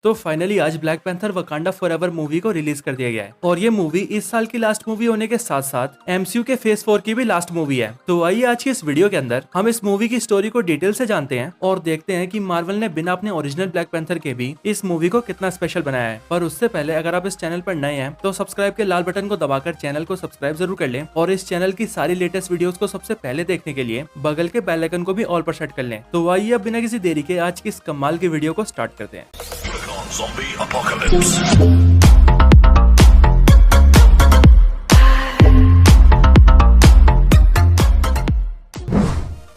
तो फाइनली आज black panther Wakanda forever movie को रिलीज कर दिया गया है और ये मूवी इस साल की लास्ट मूवी होने के साथ साथ एमसीयू के फेज 4 की भी लास्ट मूवी है। तो आइए आज की इस वीडियो के अंदर हम इस मूवी की स्टोरी को डिटेल से जानते हैं और देखते हैं कि मार्वल ने बिना अपने ओरिजिनल ब्लैक पैंथर के भी इस मूवी को कितना स्पेशल बनाया है। पर उससे पहले अगर आप इस चैनल पर नए हैं तो सब्सक्राइब के लाल बटन को दबाकर चैनल को सब्सक्राइब जरूर कर लें और इस चैनल की सारी लेटेस्ट वीडियोस को सबसे पहले देखने के लिए बगल के बेल आइकन को भी ऑल पर सेट कर लें। तो आइए अब बिना किसी देरी के आज की इस कमाल की वीडियो को स्टार्ट करते हैं। Zombie apocalypse.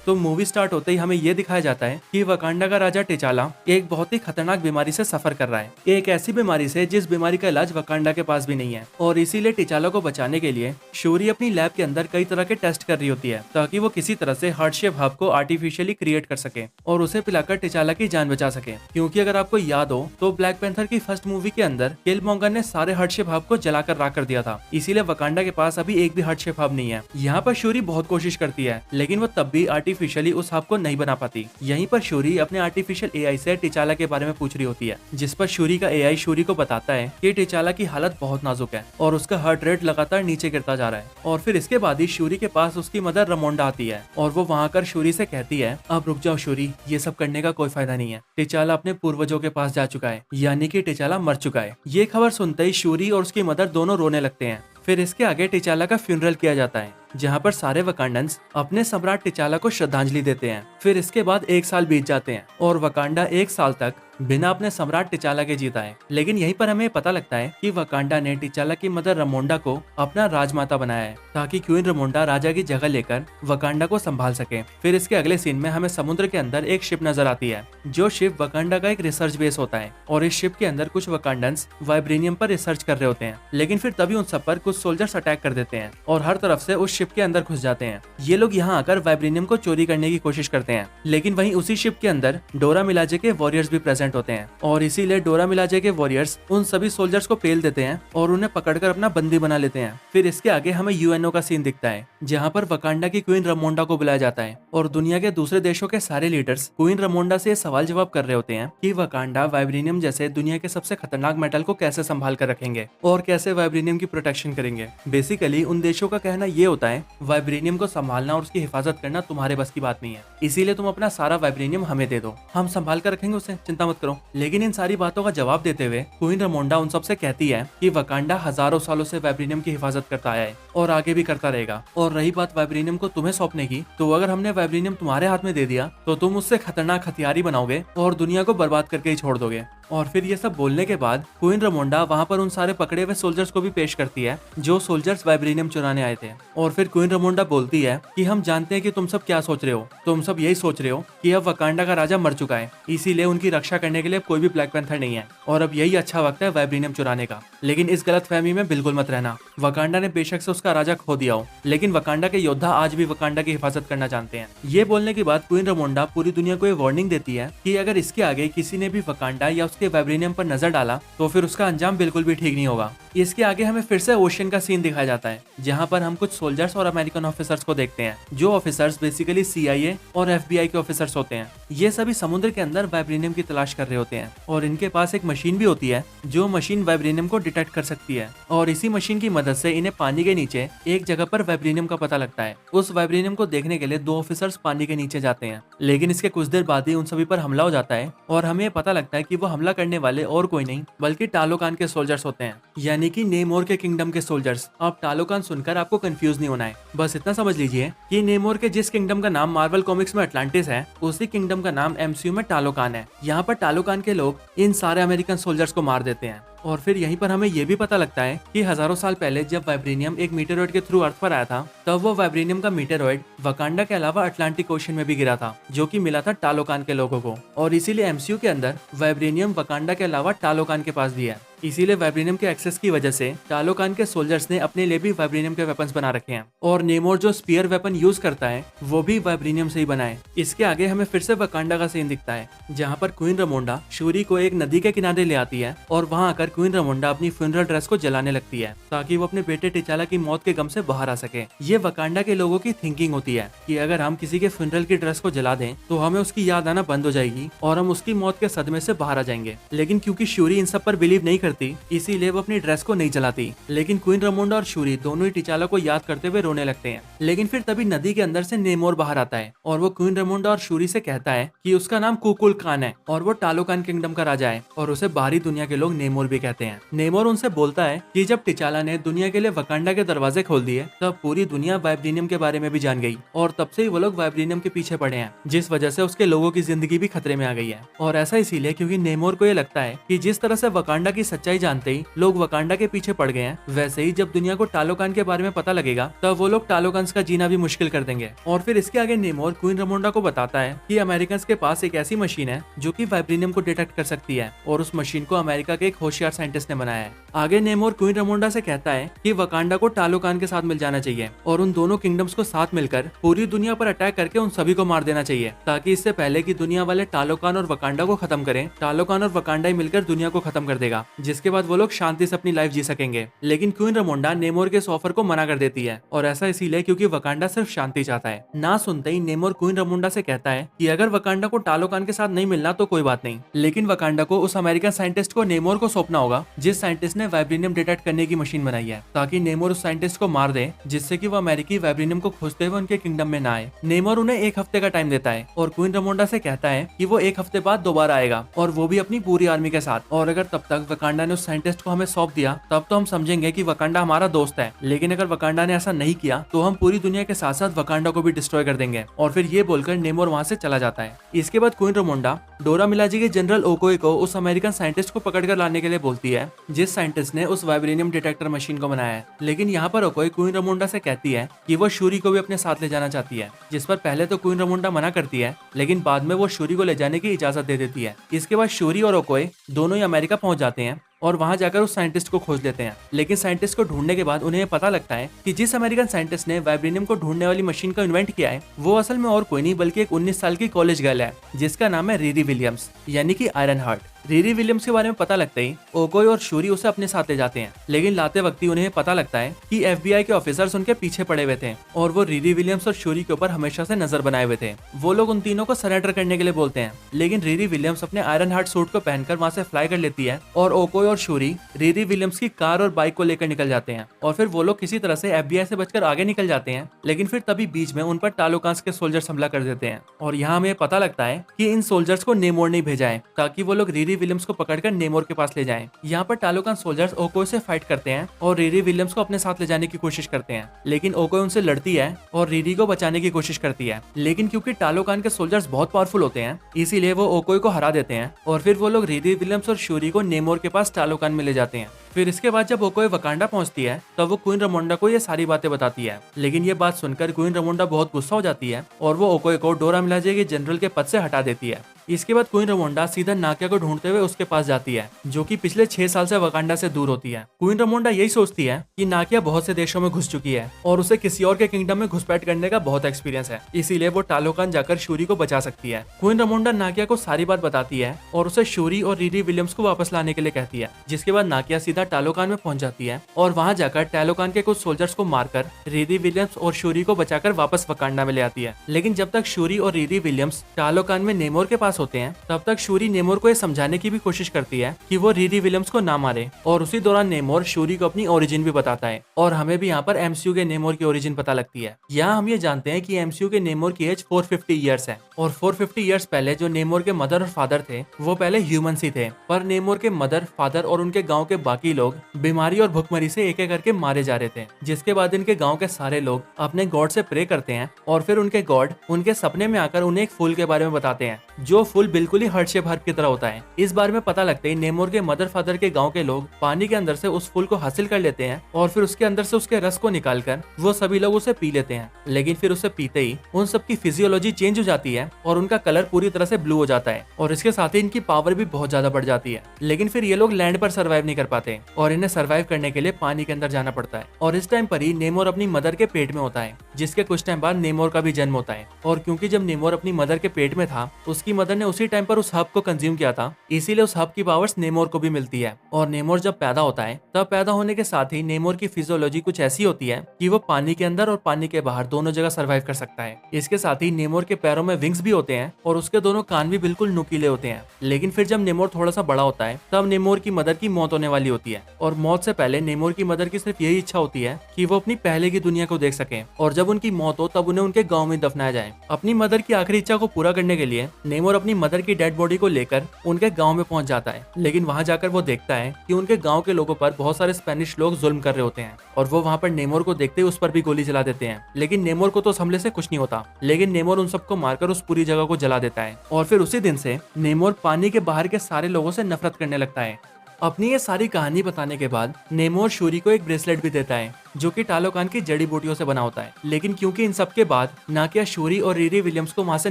तो मूवी स्टार्ट होते ही हमें ये दिखाया जाता है कि वकांडा का राजा टिचाला एक बहुत ही खतरनाक बीमारी से सफर कर रहा है। एक ऐसी बीमारी से जिस बीमारी का इलाज वकांडा के पास भी नहीं है और इसीलिए टिचाला को बचाने के लिए शूरी अपनी लैब के अंदर कई तरह के टेस्ट कर रही होती है ताकि वो किसी तरह से हार्ट शेप हब को आर्टिफिशियली क्रिएट कर सके और उसे पिलाकर टिचाला की जान बचा सके। क्योंकि अगर आपको याद हो तो ब्लैक पैंथर की फर्स्ट मूवी के अंदर किलमॉन्गर ने सारे हार्ट शेप हब को जलाकर राख कर दिया था, इसीलिए वकांडा के पास अभी एक भी हार्ट शेप हब नहीं है। यहाँ पर शूरी बहुत कोशिश करती है लेकिन वो तब भी आर्टिफिशियली उस हब को नहीं बना पाती। यहीं पर शूरी अपने आर्टिफिशियल एआई से टिचाला के बारे में पूछ रही होती है, जिस पर शूरी का एआई शूरी को बताता है कि टिचाला की हालत बहुत नाजुक है और उसका हार्ट रेट लगातार नीचे गिरता जा रहा है। और फिर इसके बाद ही शूरी के पास उसकी मदर रमोंडा आती है और वो वहाँ कर शूरी से कहती है, अब रुक जाओ शूरी, ये सब करने का कोई फायदा नहीं है। टिचाला अपने पूर्वजों के पास जा चुका है, यानी कि टिचाला मर चुका है। ये खबर सुनते ही शूरी और उसकी मदर दोनों रोने लगते हैं। फिर इसके आगे टिचाला का फ्यूनरल किया जाता है जहाँ पर सारे वकांडन्स अपने सम्राट टिचाला को श्रद्धांजलि देते हैं। फिर इसके बाद 1 साल बीत जाते हैं और वकांडा 1 साल तक बिना अपने सम्राट टिचाला के जीता है। लेकिन यहीं पर हमें पता लगता है कि वकांडा ने टिचाला की मदर रमोंडा को अपना राजमाता बनाया है ताकि क्वीन रमोंडा राजा की जगह लेकर वकांडा को संभाल सके। फिर इसके अगले सीन में हमें समुद्र के अंदर एक शिप नजर आती है जो शिप वकांडा का एक रिसर्च बेस होता है और इस शिप के अंदर कुछ वकांडन्स वाइब्रेनियम पर रिसर्च कर रहे होते हैं। लेकिन फिर तभी उन सब पर कुछ सोल्जर्स अटैक कर देते हैं और हर तरफ से उस शिप के अंदर घुस जाते हैं। ये लोग यहाँ आकर वाइब्रेनियम को चोरी करने की कोशिश करते हैं, लेकिन वहीं उसी शिप के अंदर डोरा मिलाजे के वॉरियर्स भी प्रेजेंट होते हैं और इसीलिए डोरा मिलाजे के वॉरियर्स उन सभी सोल्जर्स को पेल देते हैं और उन्हें पकड़कर अपना बंदी बना लेते हैं। फिर इसके आगे हमें यूएनओ का सीन दिखता है जहाँ पर वकांडा की क्वीन रमोंडा को बुलाया जाता है और दुनिया के दूसरे देशों के सारे लीडर्स क्वीन रमोंडा से सवाल जवाब कर रहे होते हैं कि वकांडा वाइब्रेनियम जैसे दुनिया के सबसे खतरनाक मेटल को कैसे संभाल कर रखेंगे और कैसे वाइब्रेनियम की प्रोटेक्शन करेंगे। बेसिकली उन देशों का कहना ये होता है वाइब्रेनियम को संभालना और उसकी हिफाजत करना तुम्हारे बस की बात नहीं है, इसीलिए तुम अपना सारा वाइब्रेनियम हमें दे दो, हम संभाल कर रखेंगे उसे, चिंता मत करो। लेकिन इन सारी बातों का जवाब देते हुए क्वीन रमोंडा उन सबसे कहती है कि वकांडा हजारों सालों से वाइब्रेनियम की हिफाजत करता आया है और आगे भी करता रहेगा। और रही बात वाइब्रेनियम को तुम्हें सौंपने की, तो अगर हमने वाइब्रेनियम तुम्हारे हाथ में दे दिया तो तुम उससे खतरनाक हथियार ही बनाओगे और दुनिया को बर्बाद करके ही छोड़ दोगे। और फिर ये सब बोलने के बाद क्वीन रमोंडा वहाँ पर उन सारे पकड़े हुए सोल्जर्स को भी पेश करती है जो सोल्जर्स वाइब्रेनियम चुराने आए थे। और फिर क्वीन रमोंडा बोलती है कि हम जानते हैं कि तुम सब क्या सोच रहे हो, तुम सब यही सोच रहे हो कि अब वकांडा का राजा मर चुका है, इसीलिए उनकी रक्षा करने के लिए कोई भी ब्लैक पैंथर नहीं है और अब यही अच्छा वक्त है वाइब्रेनियम चुराने का। लेकिन इस गलतफहमी में बिल्कुल मत रहना, वकांडा ने बेशक से उसका राजा खो दिया हो लेकिन वकांडा के योद्धा आज भी वकांडा की हिफाजत करना जानते हैं। ये बोलने के बाद क्वीन रमोंडा पूरी दुनिया को ये वार्निंग देती है कि अगर इसके आगे किसी ने भी वकांडा या उसके वाइब्रेनियम पर नजर डाला तो फिर उसका अंजाम बिल्कुल भी ठीक नहीं होगा। इसके आगे हमें फिर से ओशन का सीन दिखाया जाता है जहाँ पर हम कुछ सोल्जर्स और अमेरिकन ऑफिसर्स को देखते हैं जो ऑफिसर्स बेसिकली सीआईए और एफबीआई के ऑफिसर्स होते हैं। ये सभी समुद्र के अंदर वाइब्रेनियम की तलाश कर रहे होते हैं और इनके पास एक मशीन भी होती है जो मशीन वाइब्रेनियम को डिटेक्ट कर सकती है और इसी मशीन की मदद से इन्हें पानी के नीचे एक जगह पर वाइब्रेनियम का पता लगता है। उस वाइब्रेनियम को देखने के लिए 2 ऑफिसर्स पानी के नीचे जाते हैं, लेकिन इसके कुछ देर बाद ही उन सभी पर हमला हो जाता है और हमें पता लगता है कि वो हमला करने वाले और कोई नहीं बल्कि टालोकान के सोल्जर्स होते हैं, यानी कि नेमोर के किंगडम के सोल्जर्स। अब टालोकान सुनकर आपको कंफ्यूज नहीं होना है, बस इतना समझ लीजिए कि नेमोर के जिस किंगडम का नाम मार्वल कॉमिक्स में अटलांटिस है उसी किंगडम का नाम एमसीयू में टालोकान है। यहाँ पर टालोकान के लोग इन सारे अमेरिकन सोल्जर्स को मार देते हैं। और फिर यहीं पर हमें यह भी पता लगता है कि हजारों साल पहले जब वाइब्रेनियम एक मीटेरॉइड के थ्रू अर्थ पर आया था तब वो वाइब्रेनियम का मीटेरॉइड वकांडा के अलावा अटलांटिक ओशन में भी गिरा था जो कि मिला था टालोकान के लोगों को और इसीलिए एमसीयू के अंदर वाइब्रेनियम वकांडा के अलावा टालोकान के पास भी है। इसीलिए वाइब्रेनियम के एक्सेस की वजह से टालोकान के सोल्जर्स ने अपने लिए भी वाइब्रेनियम के वेपन्स बना रखे हैं और नेमोर जो स्पीयर वेपन यूज करता है वो भी वाइब्रेनियम से ही बना है। इसके आगे हमें फिर से वकांडा का सीन दिखता है जहाँ पर क्वीन रमोंडा शूरी को एक नदी के किनारे ले आती है और वहाँ आकर क्वीन रमोंडा अपनी फ्यूनरल ड्रेस को जलाने लगती है ताकि वो अपने बेटे टिचाला की मौत के गम से बाहर आ सके। ये वकांडा के लोगों की थिंकिंग होती है कि अगर हम किसी के फ्यूनरल की ड्रेस को जला दें तो हमें उसकी याद आना बंद हो जाएगी और हम उसकी मौत के सदमे से बाहर आ जाएंगे। लेकिन क्योंकि शूरी इन सब पर बिलीव नहीं करती इसीलिए वो अपनी ड्रेस को नहीं जलाती। लेकिन क्वीन रमोंडा और शूरी दोनों ही टिचाला को याद करते हुए रोने लगते हैं। लेकिन फिर तभी नदी के अंदर से नेमोर बाहर आता है और वो क्वीन रमोंडा और शूरी से कहता है कि उसका नाम कुकुल खान है और वो टालोकान किंगडम का राजा है और उसे बाहरी दुनिया के लोग नेमोर भी कहते हैं। नेमोर उनसे बोलता है कि जब टिचाला ने दुनिया के लिए वकांडा के दरवाजे खोल दिए तब पूरी दुनिया वाइब्रेनियम के बारे में भी जान गई और तब से ही वो लोग वाइब्रेनियम के पीछे पड़े हैं, जिस वजह से उसके लोगों की जिंदगी भी खतरे में आ गई है। और ऐसा इसीलिए क्योंकि नेमोर को ये लगता है कि जिस तरह से वकांडा की सच्चाई जानते ही लोग वकांडा के पीछे पड़ गए हैं, वैसे ही जब दुनिया को टालोकान के बारे में पता लगेगा तब वो लोग टालोकान्स का जीना भी मुश्किल कर देंगे। और फिर इसके आगे नेमोर क्वीन रमोंडा को बताता है कि अमेरिकन के पास एक ऐसी मशीन है जो कि वाइब्रेनियम को डिटेक्ट कर सकती है और उस मशीन को अमेरिका के एक होशियार साइंटिस्ट ने बनाया है। आगे नेमोर क्वीन रमोंडा से कहता है कि वकांडा को टालोकान के साथ मिल जाना चाहिए और उन दोनों किंगडम्स को साथ मिलकर पूरी दुनिया पर अटैक करके उन सभी को मार देना चाहिए ताकि इससे पहले कि दुनिया वाले टालोकान और वकांडा को खत्म करें, टालोकान और वकांडा ही मिलकर दुनिया को खत्म कर देगा, जिसके बाद वो लोग शांति से अपनी लाइफ जी सकेंगे। लेकिन क्वीन रमोंडा नेमोर के इस ऑफर को मना कर देती है और ऐसा इसीलिए क्योंकि वकांडा सिर्फ शांति चाहता है। ना सुनते ही नेमोर क्वीन रमोंडा से कहता है कि अगर वकांडा को टालोकान के साथ नहीं मिलना तो कोई बात नहीं, लेकिन वकांडा को उस अमेरिकन साइंटिस्ट को नेमोर को सौंपना होगा जिस साइंटिस्ट ने वाइब्रेनियम डिटेक्ट करने की मशीन बनाई है, ताकि नेमोर उस साइंटिस्ट को मार दे जिससे कि वो अमेरिकी वाइब्रेनियम को खोजते हुए उनके किंगडम में ना आए। नेमोर उन्हें 1 हफ्ते का टाइम देता है और क्वीन रमोंडा से कहता है कि वो 1 हफ्ते बाद दोबारा आएगा और वो भी अपनी पूरी आर्मी के साथ। और अगर तब तक वकांडा ने उस साइंटिस्ट को हमें सौंप दिया तब तो हम समझेंगे कि वकांडा हमारा दोस्त है, लेकिन अगर वकांडा ने ऐसा नहीं किया तो हम पूरी दुनिया के साथ साथ वकांडा को भी डिस्ट्रॉय कर देंगे। और फिर ये बोलकर नेमोर वहाँ से चला जाता है। इसके बाद क्वीन रमोंडा डोरा मिलाजी के जनरल ओकोई को उस अमेरिकन साइंटिस्ट को पकड़ कर लाने के लिए बोलती है जिस साइंटिस्ट ने उस वाइब्रेनियम डिटेक्टर मशीन को बनाया है। लेकिन यहाँ पर ओकोई क्वीन रमोंडा से कहती है कि वो शूरी को भी अपने साथ ले जाना चाहती है, जिस पर पहले तो क्वीन रमोंडा मना करती है लेकिन बाद में वो शूरी को ले जाने की इजाजत दे देती है। इसके बाद शूरी और ओकोई दोनों ही अमेरिका पहुंच जाते हैं और वहां जाकर उस साइंटिस्ट को खोज लेते हैं। लेकिन साइंटिस्ट को ढूंढने के बाद उन्हें पता लगता है कि जिस अमेरिकन साइंटिस्ट ने वाइब्रेनियम को ढूंढने वाली मशीन को इन्वेंट किया है वो असल में और कोई नहीं बल्कि एक 19 साल की कॉलेज गर्ल है जिसका नाम है रीरी विलियम्स यानी कि आयरन हार्ट। रीरी विलियम्स के बारे में पता लगता ही ओकोई और शूरी उसे अपने साथ ले जाते हैं, लेकिन लाते वक्त ही उन्हें पता लगता है कि FBI के ऑफिसर्स उनके पीछे पड़े हुए थे और वो रीरी विलियम्स और शूरी के ऊपर हमेशा से नजर बनाए हुए थे। वो लोग उन तीनों को सरेंडर करने के लिए बोलते हैं, लेकिन रीरी विलियम्स अपने आयरन हार्ट सूट को पहनकर वहां से फ्लाई कर लेती है और ओकोई और शूरी रीरी विलियम्स की कार और बाइक को लेकर निकल जाते हैं। और फिर वो लोग किसी तरह से FBI से बचकर आगे निकल जाते हैं, लेकिन फिर तभी बीच में उन पर टालोकांस के सोल्जर्स हमला कर देते हैं। और यहाँ हमें पता लगता है कि इन सोल्जर्स को नेमोर ने भेजा है ताकि वो लोग रीरी विलियम्स को पकड़कर नेमोर के पास ले जाएं। यहाँ पर टालोकान सोल्जर्स ओकोई से फाइट करते हैं और रीरी विलियम्स को अपने साथ ले जाने की कोशिश करते हैं, लेकिन ओकोई उनसे लड़ती है और रीरी को बचाने की कोशिश करती है। लेकिन क्योंकि टालोकान के सोल्जर्स बहुत पावरफुल होते हैं इसीलिए वो ओकोई को हरा देते हैं और फिर वो लोग रीरी विलियम्स और शूरी को नेमोर के पास टालोकान में ले जाते हैं। फिर इसके बाद जब ओकोई वकांडा पहुंचती है तब वो क्वीन रमोंडा को ये सारी बातें बताती है, लेकिन ये बात सुनकर क्वीन रमोंडा बहुत गुस्सा हो जाती है और वो ओकोई को डोरा मिलाजे के जनरल के पद से हटा देती है। इसके बाद क्वीन रमोंडा सीधा नाकिया को ढूंढते हुए उसके पास जाती है जो कि पिछले 6 साल से वकांडा से दूर होती है। क्वीन रमोंडा यही सोचती है कि नाकिया बहुत से देशों में घुस चुकी है और उसे किसी और के किंगडम में घुसपैठ करने का बहुत एक्सपीरियंस है, इसीलिए वो टालोकान जाकर शूरी को बचा सकती है। क्वीन रमोंडा नाकिया को सारी बात बताती है और उसे शूरी और रीरी विलियम्स को वापस लाने के लिए कहती है, जिसके बाद नाकिया सीधा टालोकान में पहुंच जाती है और वहां जाकर टालोकान के कुछ सोल्जर्स को मारकर रीरी विलियम्स और शूरी को बचाकर वापस वकांडा में ले आती है। लेकिन जब तक शूरी और रीरी विलियम्स टालोकान में नेमोर के पास होते हैं तब तक शूरी नेमोर को यह समझाने की भी कोशिश करती है कि वो रीरी विलियम्स को ना मारे, और उसी दौरान नेमोर शूरी को अपनी ओरिजिन भी बताता है और हमें भी यहाँ पर MCU के नेमोर की ओरिजिन पता लगती है। यहाँ हम ये जानते हैं कि MCU के नेमोर की एज 450 ईयर्स है और 450 ईयर्स पहले जो नेमोर के मदर और फादर थे वो पहले ह्यूमंस ही थे, पर नेमोर के मदर, फादर और उनके गाँव के बाकी लोग बीमारी और भुखमरी से एक एक करके मारे जा रहे थे, जिसके बाद इनके गाँव के सारे लोग अपने गॉड से प्रे करते हैं और फिर उनके गॉड उनके सपने में आकर उन्हें एक फूल के बारे में बताते हैं जो फूल बिल्कुल ही हार्ट शेप हर्ब की तरह होता है। इस बारे में पता लगते ही नेमोर के मदर फादर के गांव के लोग पानी के अंदर से उस फूल को हासिल कर लेते हैं और फिर उसके अंदर से उसके रस को निकालकर वो सभी लोग उसे पी लेते हैं। लेकिन फिर उसे पीते ही उन सबकी फिजियोलॉजी चेंज हो जाती है और उनका कलर पूरी तरह से ब्लू हो जाता है और इसके साथ ही इनकी पावर भी बहुत ज्यादा बढ़ जाती है। लेकिन फिर ये लोग लैंड पर सर्वाइव नहीं कर पाते और इन्हें सर्वाइव करने के लिए पानी के अंदर जाना पड़ता है। और इस टाइम पर ही नेमोर अपनी मदर के पेट में होता है, जिसके कुछ टाइम बाद नेमोर का भी जन्म होता है। और क्योंकि जब नेमोर अपनी मदर के पेट में था, उसकी मदर ने उसी टाइम पर उस हब को कंज्यूम किया था, इसीलिए उस हब की पावर्स नेमोर को भी मिलती है। और नेमोर जब पैदा होता है तब पैदा होने के साथ ही नेमोर की फिजियोलॉजी कुछ ऐसी होती है कि वो पानी के अंदर और पानी के बाहर दोनों जगह सर्वाइव कर सकता है। इसके साथ ही नेमोर के पैरों में विंग्स भी होते हैं और उसके दोनों कान भी बिल्कुल नुकीले होते हैं। लेकिन फिर जब नेमोर थोड़ा सा बड़ा होता है तब नेमोर की मदर की मौत होने वाली होती है और मौत से पहले नेमोर की मदर की सिर्फ यही इच्छा होती है कि वो अपनी पहले की दुनिया को देख सके और जब उनकी मौत हो तब उन्हें उनके गांव में दफनाया जाए। अपनी मदर की आखिरी इच्छा को पूरा करने के लिए नेमोर अपनी मदर की डेड बॉडी को लेकर उनके गांव में पहुंच जाता है। लेकिन वहां जाकर वो देखता है कि उनके गांव के लोगों पर बहुत सारे स्पेनिश लोग जुल्म कर रहे होते हैं और वो वहां पर नेमोर को देखते ही उस पर भी गोली चला देते हैं। लेकिन नेमोर को तो उस हमले से कुछ नहीं होता, लेकिन नेमोर उन सबको मारकर उस पूरी जगह को जला देता है। और फिर उसी दिन से नेमोर पानी के बाहर के सारे लोगों से नफरत करने लगता है। अपनी ये सारी कहानी बताने के बाद नेमोर शूरी को एक ब्रेसलेट भी देता है जो कि टालोकान की जड़ी बूटियों से बना होता है। लेकिन क्योंकि इन सब के बाद नाकिया शूरी और रीरी विलियम्स को वहां से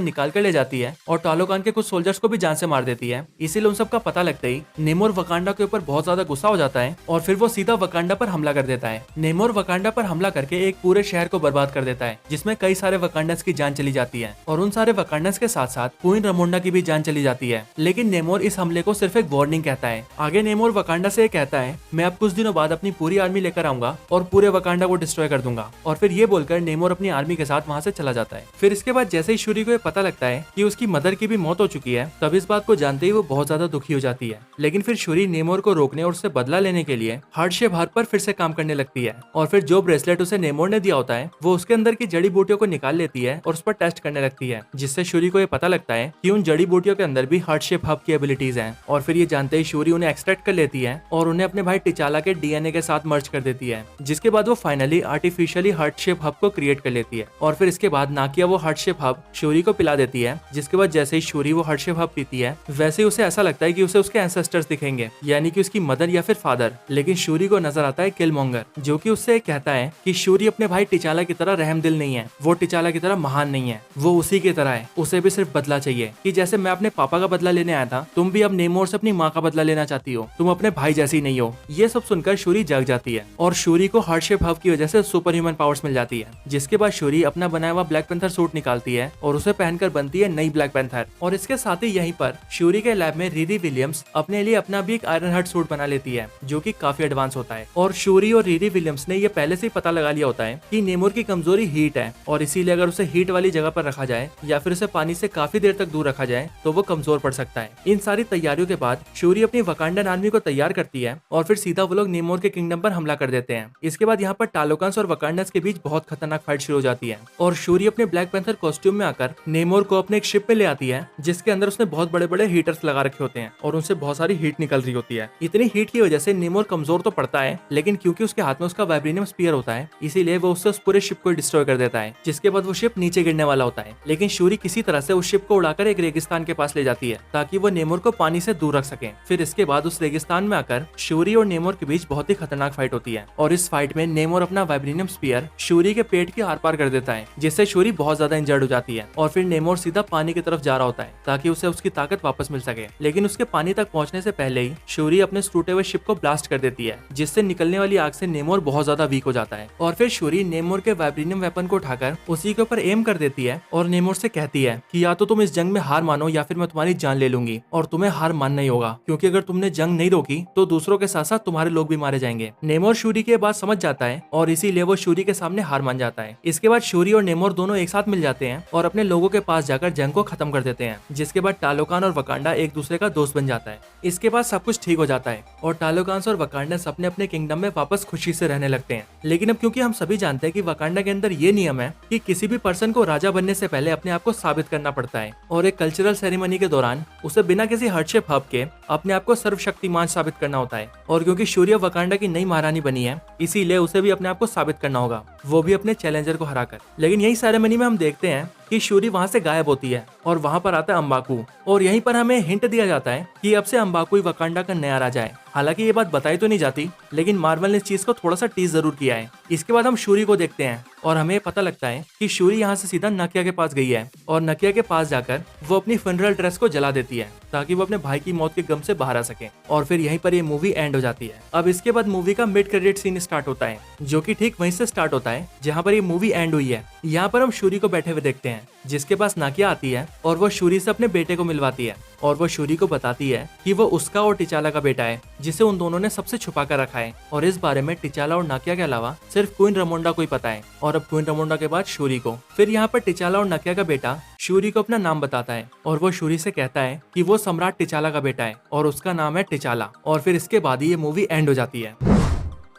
निकाल कर ले जाती है और टालोकान के कुछ सोल्जर्स को भी जान से मार देती है, इसीलिए उन सब का पता लगते ही नेमोर वकांडा के ऊपर बहुत ज्यादा गुस्सा हो जाता है और फिर वो सीधा वकांडा पर हमला कर देता है। नेमोर वकांडा पर हमला करके एक पूरे शहर को बर्बाद कर देता है, जिसमें कई सारे वकांडस की जान चली जाती है और उन सारे वकांडस के साथ साथ क्वीन रमोंडा की भी जान चली जाती है। लेकिन नेमोर इस हमले को सिर्फ एक वार्निंग कहता है। आगे नेमोर वकांडा से कहता है, मैं अब कुछ दिनों बाद अपनी पूरी आर्मी लेकर आऊंगा और पूरे वकांडा को डिस्ट्रॉय कर दूंगा। और फिर ये बोलकर नेमोर अपनी आर्मी के साथ वहां से चला जाता है। फिर इसके बाद जैसे ही शूरी को ये पता लगता है कि उसकी मदर की भी मौत हो चुकी है, तब इस बात को जानते ही वो बहुत ज्यादा दुखी हो जाती है। लेकिन फिर शूरी नेमोर को रोकने और उससे बदला लेने के लिए हार्ट शेप हर्ब पर फिर से काम करने लगती है और फिर जो ब्रेसलेट उसे नेमोर ने दिया होता है वो उसके अंदर की जड़ी बूटियों को निकाल लेती है और उस पर टेस्ट करने लगती है, जिससे शूरी को ये पता लगता है कि उन जड़ी बूटियों के अंदर भी हार्ट शेप हर्ब की एबिलिटीज हैं। और फिर ये जानते ही शूरी उन्हें एक्सट्रैक्ट कर लेती है और उन्हें अपने भाई टिचाला के डीएनए के साथ मर्ज कर देती है, जिसके बाद वो finally artificially heart shape hub को क्रिएट कर लेती है। और फिर इसके बाद नाकिया वो हार्ट शेप हब शूरी को पिला देती है, जिसके बाद जैसे ही शूरी वो हार्ट शेप हब पीती है वैसे ही उसे ऐसा लगता है कि उसे उसके एंसेस्टर्स दिखेंगे, यानी कि उसकी मदर या फिर फादर। लेकिन शूरी को नजर आता है किलमोंगर, जो कि उससे कहता है कि शूरी अपने भाई टिचाला की तरह रहमदिल नहीं है, वो टिचाला की तरह महान नहीं है, वो उसी की तरह है, उसे भी सिर्फ बदला चाहिए। कि जैसे मैं अपने पापा का बदला लेने आया था, तुम भी अब नेमोर से अपनी माँ का बदला लेना चाहती हो, तुम अपने भाई जैसी नहीं हो। ये सब सुनकर शूरी जग जाती है और शूरी को हार्ट शेप हब की वजह से सुपर ह्यूमन पावर्स मिल जाती है। जिसके बाद शूरी अपना बनाया हुआ ब्लैक पैंथर सूट निकालती है और उसे पहनकर बनती है नई ब्लैक पैंथर। और इसके साथ ही यहीं पर शूरी के लैब में रीरी विलियम्स अपने लिए अपना भी एक आयरन हार्ट सूट बना लेती है, जो कि काफी एडवांस होता है। और शूरी और रीरी विलियम्स ने ये पहले से ही पता लगा लिया होता है कि नेमोर की कमजोरी हीट है और इसीलिए अगर उसे हीट वाली जगह पर रखा जाए या फिर उसे पानी से काफी देर तक दूर रखा जाए तो वो कमजोर पड़ सकता है। इन सारी तैयारियों के बाद शूरी अपनी वकांडन आर्मी को तैयार करती है और फिर सीधा वो लोग नेमोर के किंगडम पर हमला कर देते हैं। इसके बाद यहाँ पर टालोकांस और वकांडस के बीच बहुत खतरनाक फाइट शुरू हो जाती है और शूरी अपने ब्लैक पैंथर कॉस्ट्यूम में आकर नेमोर को अपने एक शिप पे ले आती है, जिसके अंदर उसने बहुत बड़े बड़े हीटर्स लगा रखे होते हैं और उनसे बहुत सारी हीट निकल रही होती है। इतनी हीट की वजह से नेमोर कमजोर तो पड़ता है, लेकिन क्योंकि उसके हाथ में उसका वाइब्रेनियम स्पीयर होता है, इसीलिए वो उससे उस पूरे शिप को डिस्ट्रॉय कर देता है, जिसके बाद वो शिप नीचे गिरने वाला होता है। लेकिन शूरी किसी तरह से उस शिप को उड़ाकर एक रेगिस्तान के पास ले जाती है ताकि वो नेमोर को पानी से दूर रख सके। फिर इसके बाद उस रेगिस्तान में आकर शूरी और नेमोर के बीच बहुत ही खतरनाक फाइट होती है और इस फाइट में नेमोर अपना वाइब्रेनियम स्पीयर शूरी के पेट के आर पार कर देता है, जिससे शूरी बहुत ज्यादा इंजर्ड हो जाती है। और फिर नेमोर सीधा पानी की तरफ जा रहा होता है ताकि उसे उसकी ताकत वापस मिल सके, लेकिन उसके पानी तक पहुंचने से पहले ही शूरी अपने टूटे हुए शिप को ब्लास्ट कर देती है, जिससे निकलने वाली आग से नेमोर बहुत ज्यादा वीक हो जाता है। और फिर शूरी नेमोर के वाइब्रेनियम वेपन को उठाकर उसी के ऊपर एम कर देती है और नेमोर से कहती है कि या तो तुम इस जंग में हार मानो या फिर मैं तुम्हारी जान ले लूंगी। और तुम्हें हार मानना ही होगा, क्योंकि अगर तुमने जंग नहीं रोकी तो दूसरों के साथ साथ तुम्हारे लोग भी मारे जाएंगे। नेमोर शूरी की बात समझ जाता है और इसीलिए वो शूरी के सामने हार मान जाता है। इसके बाद शूरी और नेमोर दोनों एक साथ मिल जाते हैं और अपने लोगों के पास जाकर जंग को खत्म कर देते हैं, जिसके बाद टालोकान और वकांडा एक दूसरे का दोस्त बन जाता है। इसके बाद सब कुछ ठीक हो जाता है और टालोकांस और वकांडस अपने अपने किंगडम में वापस खुशी से रहने लगते हैं। लेकिन अब क्योंकि हम सभी जानते हैं कि वकांडा के अंदर ये नियम है कि किसी भी पर्सन को राजा बनने से पहले अपने आप को साबित करना पड़ता है और एक कल्चरल सेरेमनी के दौरान उसे बिना किसी हार्ट शेप हब के अपने आप को सर्वशक्तिमान साबित करना होता है। और क्योंकि शूरी वकांडा की नई महारानी बनी है, इसीलिए उसे भी अपने आप को साबित करना होगा, वो भी अपने चैलेंजर को हराकर। लेकिन यही सेरेमनी में हम देखते हैं कि शूरी वहां से गायब होती है और वहाँ पर आता है अम्बाकू और यहीं पर हमें हिंट दिया जाता है कि अब से अम्बाकू ही वकांडा का नया राजा है। हालांकि ये बात बताई तो नहीं जाती, लेकिन मार्वल ने इस चीज को थोड़ा सा टीज जरूर किया है। इसके बाद हम शूरी को देखते हैं और हमें पता लगता है कि शूरी यहाँ से सीधा नकिया के पास गई है और नकिया के पास जाकर वो अपनी फनरल ड्रेस को जला देती है ताकि वो अपने भाई की मौत के गम से बाहर आ सके और फिर यहीं पर ये मूवी एंड हो जाती है। अब इसके बाद मूवी का मिड क्रेडिट सीन स्टार्ट होता है जो कि ठीक वहीं से स्टार्ट होता है जहाँ पर ये मूवी एंड हुई है। यहाँ पर हम शूरी को बैठे हुए देखते हैं जिसके पास नाकिया आती है और वो शूरी से अपने बेटे को मिलवाती है और वो शूरी को बताती है कि वो उसका और टिचाला का बेटा है जिसे उन दोनों ने सबसे छुपा कर रखा है और इस बारे में टिचाला और नाकिया के अलावा सिर्फ क्वीन रमोंडा को ही पता है और अब क्वीन रमोंडा के बाद शूरी को। फिर यहाँ पर टिचाला और नाकिया का बेटा शूरी को अपना नाम बताता है और वो शूरी से कहता है कि वो सम्राट टिचाला का बेटा है और उसका नाम है टिचाला और फिर इसके बाद ही ये मूवी एंड हो जाती है।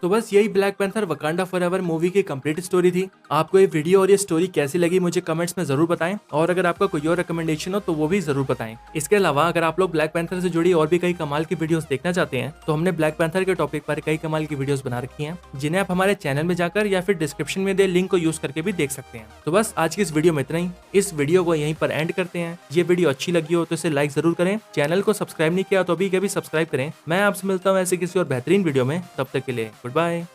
तो बस यही black panther Wakanda forever movie की कंप्लीट स्टोरी थी। आपको ये वीडियो और ये स्टोरी कैसी लगी मुझे कमेंट्स में जरूर बताएं और अगर आपका कोई और रिकमेंडेशन हो तो वो भी जरूर बताएं। इसके अलावा अगर आप लोग ब्लैक पैंथर से जुड़ी और भी कई कमाल की वीडियोस देखना चाहते हैं तो हमने ब्लैक पैंथर के टॉपिक पर कई कमाल की वीडियोस बना रखी हैं जिन्हें आप हमारे चैनल में जाकर या फिर डिस्क्रिप्शन में दे लिंक को यूज करके भी देख सकते हैं। तो बस आज की इस वीडियो में इतना ही। इस वीडियो को यहीं पर एंड करते हैं। ये वीडियो अच्छी लगी हो तो इसे लाइक जरूर करें, चैनल को सब्सक्राइब नहीं किया तो अभी कभी सब्सक्राइब करें। मैं आपसे मिलता हूँ ऐसे किसी और बेहतरीन वीडियो में, तब तक के लिए गुड बाय।